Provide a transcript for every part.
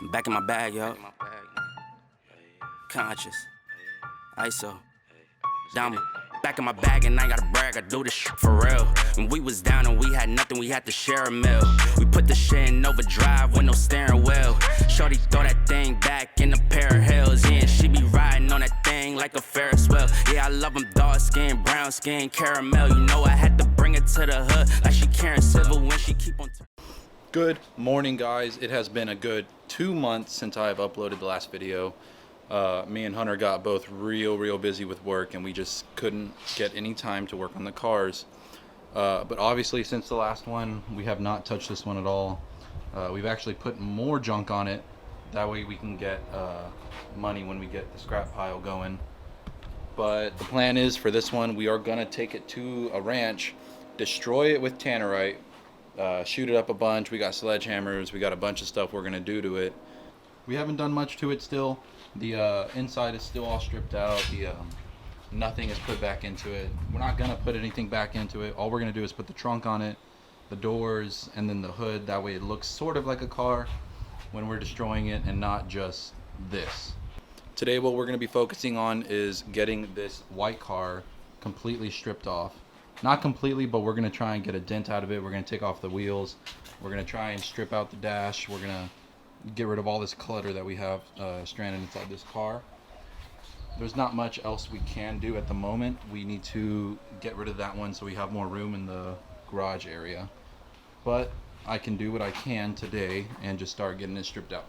I'm back in my bag, yo. Conscious. ISO. Diamond. Back in my bag and I ain't gotta brag, I do this shit for real. When we was down and we had nothing, we had to share a meal. We put the shit in overdrive with no steering wheel. Shorty throw that thing back in a pair of heels. Yeah, and she be riding on that thing like a Ferris wheel. Yeah, I love them dark skin, brown skin, caramel. You know I had to bring it to the hood like she Karen Civil when she keep on Good morning, guys. It has been a good 2 months since I have uploaded the last video. Me and Hunter got both real busy with work, and we just couldn't get any time to work on the cars. But obviously, since the last one, we have not touched this one at all. We've actually put more junk on it. That way we can get money when we get the scrap pile going. But the plan is for this one, we are gonna take it to a ranch, destroy it with tannerite, shoot it up a bunch. We got sledgehammers, we got a bunch of stuff we're gonna do to it. We haven't done much to it still. The inside is still all stripped out. Nothing is put back into it. We're not gonna put anything back into it. All we're gonna do is put the trunk on it, the doors, and then the hood. That way it looks sort of like a car when we're destroying it and not just this. Today what we're gonna be focusing on is getting this white car completely stripped off. Not completely, but we're gonna try and get a dent out of it. We're gonna take off the wheels. We're gonna try and strip out the dash. We're gonna get rid of all this clutter that we have stranded inside this car. There's not much else we can do at the moment. We need to get rid of that one so we have more room in the garage area. But I can do what I can today and just start getting it stripped out.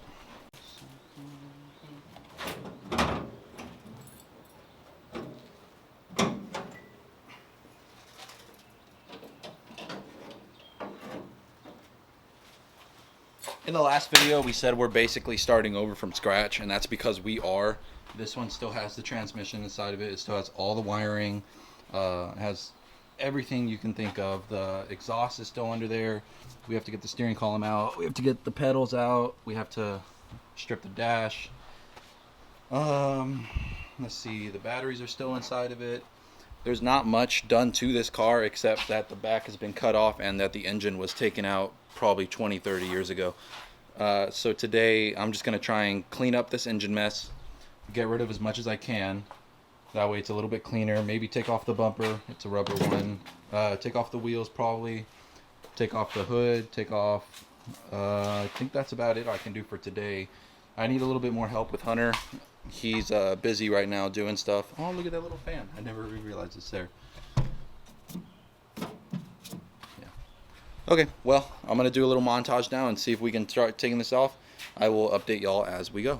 In the last video, we said we're basically starting over from scratch, and that's because we are. This one still has the transmission inside of it. It still has all the wiring. Has everything you can think of. The exhaust is still under there. We have to get the steering column out. We have to get the pedals out. We have to strip the dash. Let's see. The batteries are still inside of it. There's not much done to this car except that the back has been cut off and that the engine was taken out probably 20-30 years ago. So today I'm just gonna try and clean up this engine mess, get rid of as much as I can. That way it's a little bit cleaner. Maybe take off the bumper, it's a rubber one. Take off the wheels probably. Take off the hood, take off, I think that's about it I can do for today. I need a little bit more help with Hunter. He's busy right now doing stuff. Oh, look at that little fan. I never realized it's there. Okay, well, I'm going to do a little montage now and see if we can start taking this off. I will update y'all as we go.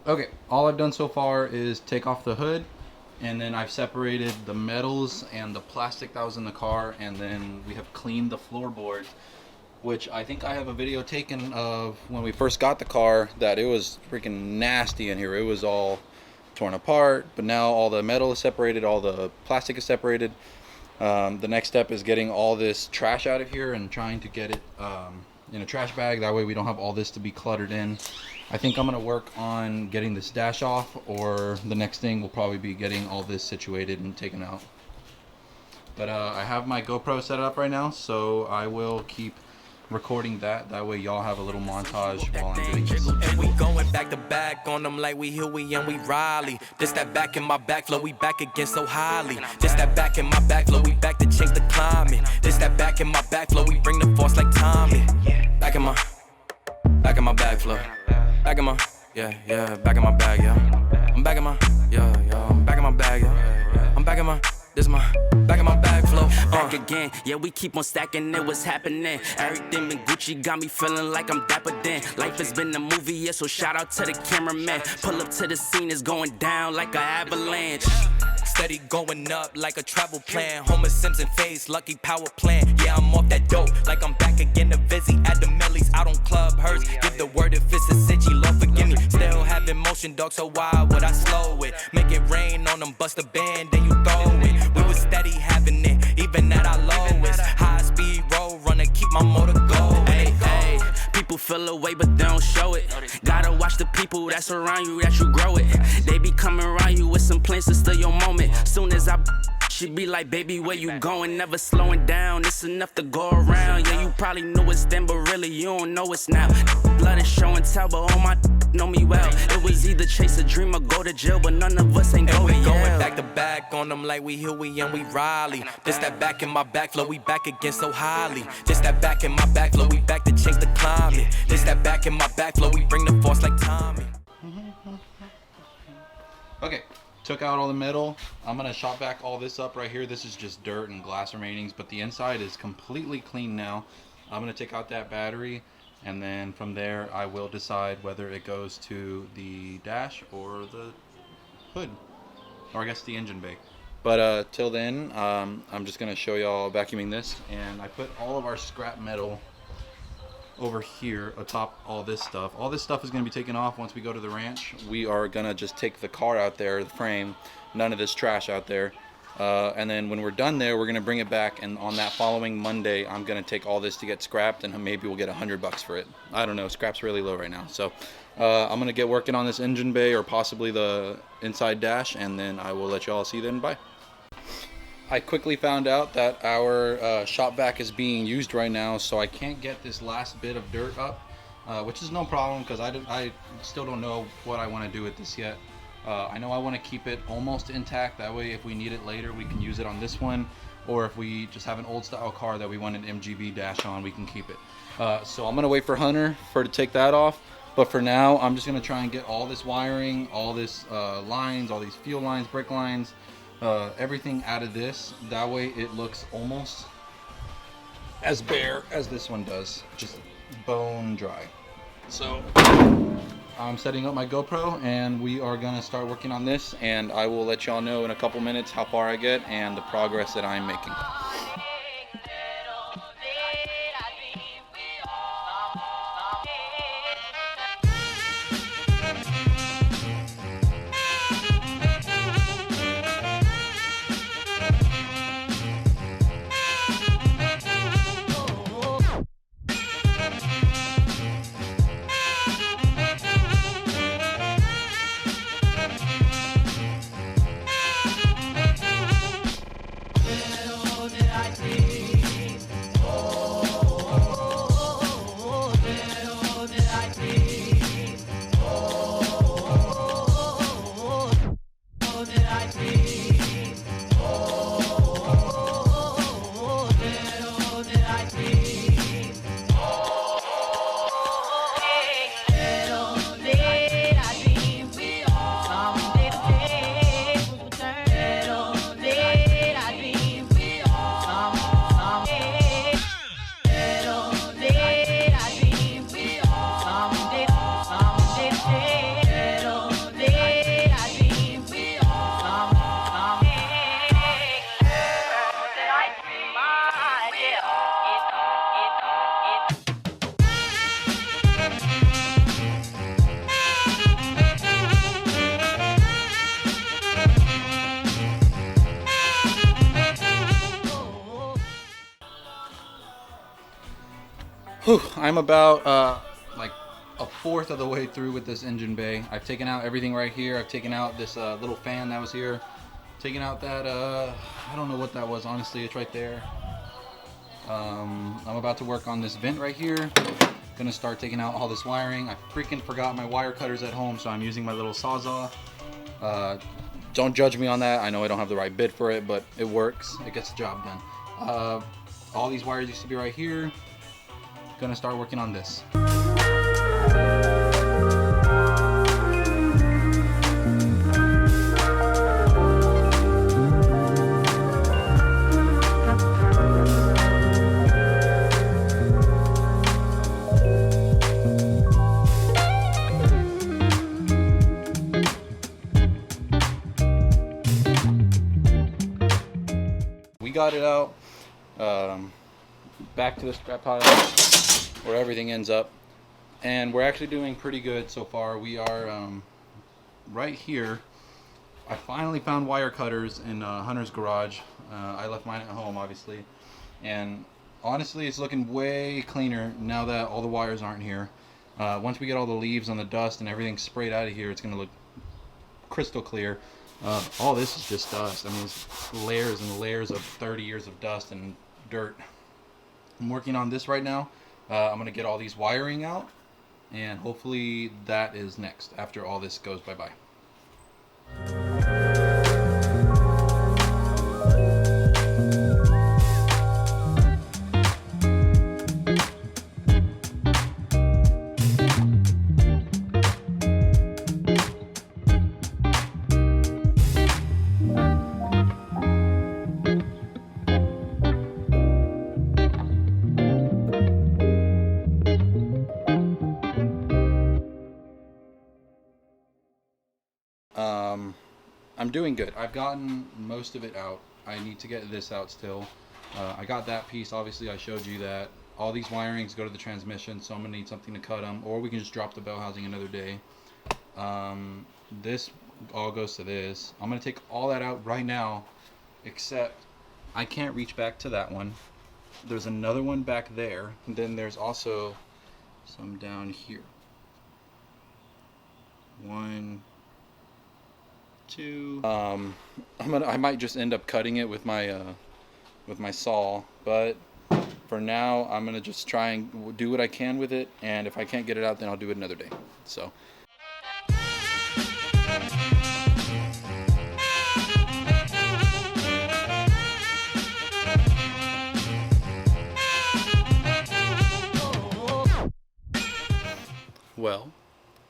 Okay, all I've done so far is take off the hood, and then I've separated the metals and the plastic that was in the car, and then we have cleaned the floorboards, which I think I have a video taken of when we first got the car that it was freaking nasty in here. It was all torn apart, but now all the metal is separated, all the plastic is separated. The next step is getting all this trash out of here and trying to get it in a trash bag. That way we don't have all this to be cluttered in. I think I'm gonna work on getting this dash off, or the next thing will probably be getting all this situated and taken out. But I have my GoPro set up right now, so I will keep recording that. That way y'all have a little montage while I'm doing this. And we going back to back on them like we Huey and we Riley. This that back in my back flow, we back again so highly. This that back in my back flow, we back to change the climate. This that back in my back flow, we bring the force like Tommy. Back in my back flow. Back in my, yeah, back in my bag, yeah. I'm back in my, yeah, I'm back in my bag, yeah. I'm back in my, this my, back in my bag flow. Back again, yeah, we keep on stacking it, what's happening? Everything been Gucci, got me feeling like I'm dapper then. Life has been a movie, yeah, so shout out to the cameraman. Pull up to the scene, it's going down like an avalanche. Steady going up like a travel plan. Homer Simpson face, lucky power plant. Yeah, I'm off that dope, like I'm back again to Vizzy. At the Millies, out on Club Hurst. Give the word if it's a city, Lord forgive me. Still having motion, dog, so why would I slow it? Make it rain on them, bust a band, then you throw it. We was steady having it, even at our lowest. High speed road runner, keep my motor going. Hey, hey, people feel away, but they don't show it. Gotta watch the people that's around you, that you grow it. They be coming around you with some plans to steal your moment. Soon as I she be like, baby, where you going? Never slowing down, it's enough to go around. Yeah, you probably knew it's then, but really you don't know it's now. Blood is show and tell, but all my know me well. It was either chase a dream or go to jail, but none of us ain't going And we going yeah. back to back on them like we Huey and we Riley. This that back in my back flow, we back again so highly. This that back in my back flow, we back to change the climate. This that back in my back flow, we bring the force like Tommy. Okay, took out all the metal. I'm gonna shop back all this up right here. This is just dirt and glass remainings, but the inside is completely clean now. I'm gonna take out that battery, and then from there I will decide whether it goes to the dash or the hood, or I guess the engine bay. But till then, I'm just gonna show y'all vacuuming this, and I put all of our scrap metal over here atop all this stuff. All this stuff is going to be taken off once we go to the ranch. We are going to just take the car out there, the frame, none of this trash out there. And then when we're done there, we're going to bring it back, and on that following Monday, I'm going to take all this to get scrapped, and maybe we'll get $100 for it. I don't know, scrap's really low right now. So I'm going to get working on this engine bay, or possibly the inside dash, and then I will let y'all see then. Bye. I quickly found out that our shop vac is being used right now, so I can't get this last bit of dirt up, which is no problem because I still don't know what I want to do with this yet. I know I want to keep it almost intact, that way if we need it later we can use it on this one, or if we just have an old style car that we want an MGB dash on, we can keep it. So I'm going to wait for Hunter to take that off, but for now I'm just going to try and get all this wiring, all this lines, all these fuel lines, brake lines, everything out of this. That way it looks almost as bare as this one does, just bone dry. So I'm setting up my GoPro, and we are gonna start working on this, and I will let y'all know in a couple minutes how far I get and the progress that I'm making. I'm about like a fourth of the way through with this engine bay. I've taken out everything right here. I've taken out this little fan that was here. Taken out that, I don't know what that was, honestly. It's right there. I'm about to work on this vent right here. Gonna start taking out all this wiring. I freaking forgot my wire cutters at home, so I'm using my little Sawzall. Don't judge me on that. I know I don't have the right bit for it, but it works. It gets the job done. All these wires used to be right here. Gonna start working on this. We got it out. Back to the scrap pile where everything ends up, and we're actually doing pretty good so far. We are right here. I finally found wire cutters in Hunter's garage. I left mine at home, obviously, and honestly it's looking way cleaner now that all the wires aren't here. Once we get all the leaves on the dust and everything sprayed out of here, it's gonna look crystal clear. All this is just dust. I mean, it's layers and layers of 30 years of dust and dirt. I'm working on this right now. I'm gonna get all these wiring out, and hopefully that is next after all this goes bye-bye. I'm doing good. I've gotten most of it out. I need to get this out still. I got that piece. Obviously, I showed you that. All these wirings go to the transmission, so I'm going to need something to cut them, or we can just drop the bell housing another day. This all goes to this. I'm going to take all that out right now, except I can't reach back to that one. There's another one back there, and then there's also some down here. 1, 2. I might just end up cutting it with my saw, but for now I'm gonna just try and do what I can with it, and if I can't get it out, then I'll do it another day. So. Well,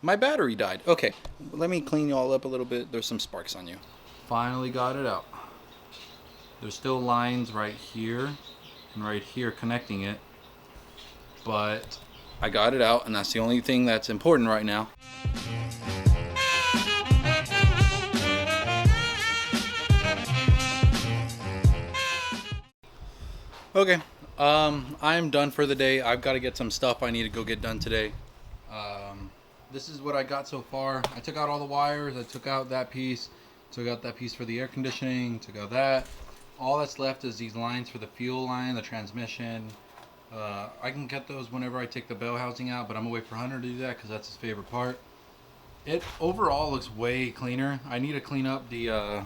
my battery died. Okay, let me clean you all up a little bit. There's some sparks on you. Finally got it out. There's still lines right here and right here connecting it, but I got it out, and that's the only thing that's important right now. Okay, I'm done for the day. I've got to get some stuff I need to go get done today. This is what I got so far. I took out all the wires. I took out that piece. Took out that piece for the air conditioning. Took out that. All that's left is these lines for the fuel line, the transmission. I can get those whenever I take the bell housing out, but I'm gonna wait for Hunter to do that because that's his favorite part. It overall looks way cleaner. I need to clean up the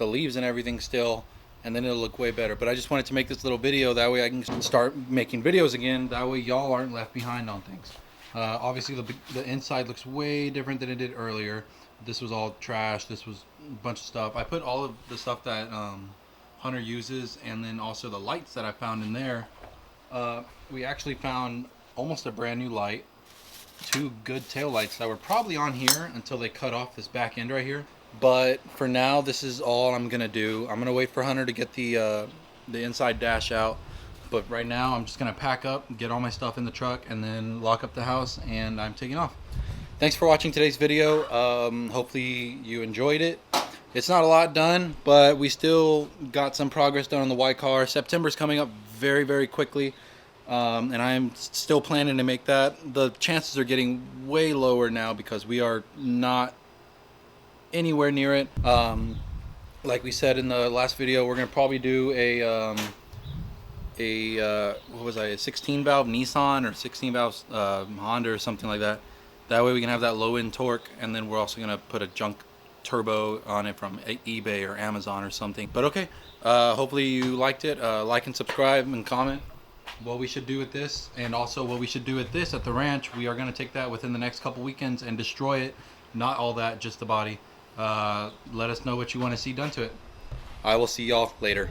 leaves and everything still, and then it'll look way better. But I just wanted to make this little video, that way I can start making videos again. That way y'all aren't left behind on things. Obviously the inside looks way different than it did earlier. This was all trash. This was a bunch of stuff. I put all of the stuff that Hunter uses, and then also the lights that I found in there. We actually found almost a brand new light, 2 good tail lights that were probably on here until they cut off this back end right here. But for now, this is all I'm gonna do. I'm gonna wait for Hunter to get the inside dash out. But right now, I'm just gonna pack up, get all my stuff in the truck, and then lock up the house, and I'm taking off. Thanks for watching today's video. Hopefully you enjoyed it. It's not a lot done, but we still got some progress done on the Y car. September's coming up very, very quickly, and I'm still planning to make that. The chances are getting way lower now because we are not anywhere near it. Like we said in the last video, we're gonna probably do a a what was I, a 16 valve Nissan or 16 valve Honda or something like that. That way we can have that low end torque, and then we're also gonna put a junk turbo on it from eBay or Amazon or something. But okay, hopefully you liked it. Like and subscribe and comment what we should do with this, and also what we should do with this at the ranch. We are going to take that within the next couple weekends and destroy it. Not all that, just the body. Let us know what you want to see done to it. I will see y'all later.